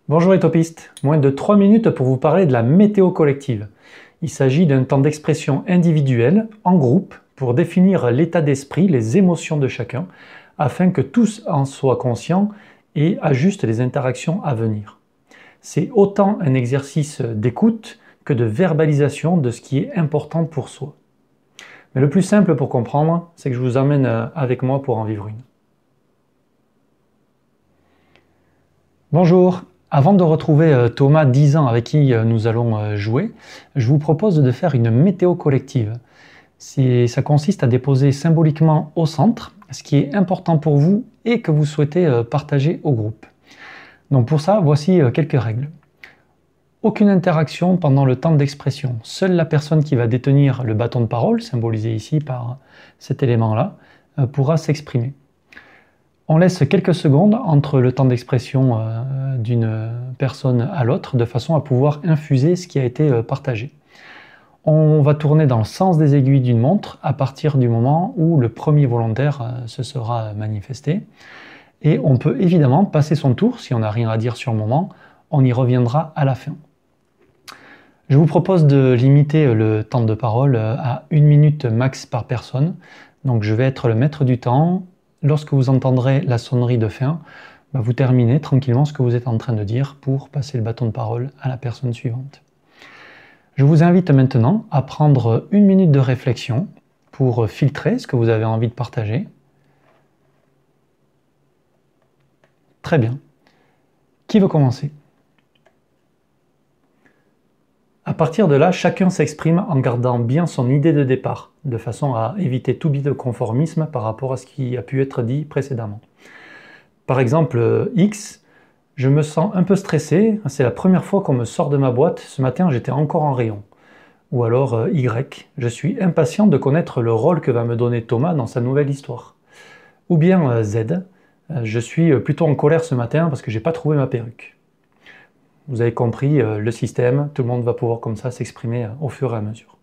Bonjour étopistes, moins de 3 minutes pour vous parler de la météo collective. Il s'agit d'un temps d'expression individuel, en groupe, pour définir l'état d'esprit, les émotions de chacun, afin que tous en soient conscients et ajustent les interactions à venir. C'est autant un exercice d'écoute que de verbalisation de ce qui est important pour soi. Mais le plus simple pour comprendre, c'est que je vous emmène avec moi pour en vivre une. Bonjour, avant de retrouver Thomas, 10 ans, avec qui nous allons jouer, je vous propose de faire une météo collective. Ça consiste à déposer symboliquement au centre ce qui est important pour vous et que vous souhaitez partager au groupe. Donc pour ça, voici quelques règles. Aucune interaction pendant le temps d'expression. Seule la personne qui va détenir le bâton de parole, symbolisé ici par cet élément-là, pourra s'exprimer. On laisse quelques secondes entre le temps d'expression d'une personne à l'autre, de façon à pouvoir infuser ce qui a été partagé. On va tourner dans le sens des aiguilles d'une montre à partir du moment où le premier volontaire se sera manifesté. Et on peut évidemment passer son tour, si on n'a rien à dire sur le moment, on y reviendra à la fin. Je vous propose de limiter le temps de parole à 1 minute max par personne. Donc je vais être le maître du temps. Lorsque vous entendrez la sonnerie de fin, vous terminez tranquillement ce que vous êtes en train de dire pour passer le bâton de parole à la personne suivante. Je vous invite maintenant à prendre 1 minute de réflexion pour filtrer ce que vous avez envie de partager. Très bien. Qui veut commencer ? À partir de là, chacun s'exprime en gardant bien son idée de départ, de façon à éviter tout biais de conformisme par rapport à ce qui a pu être dit précédemment. Par exemple, X, je me sens un peu stressé, c'est la première fois qu'on me sort de ma boîte, ce matin j'étais encore en rayon. Ou alors Y, je suis impatient de connaître le rôle que va me donner Thomas dans sa nouvelle histoire. Ou bien Z, je suis plutôt en colère ce matin parce que j'ai pas trouvé ma perruque. Vous avez compris le système, tout le monde va pouvoir comme ça s'exprimer au fur et à mesure.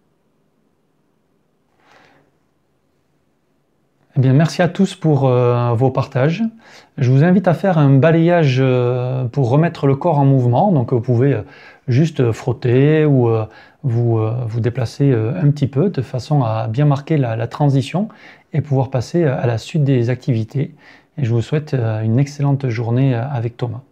Eh bien, merci à tous pour vos partages. Je vous invite à faire un balayage pour remettre le corps en mouvement. Donc vous pouvez juste frotter ou vous déplacer un petit peu de façon à bien marquer la transition et pouvoir passer à la suite des activités. Et je vous souhaite une excellente journée avec Thomas.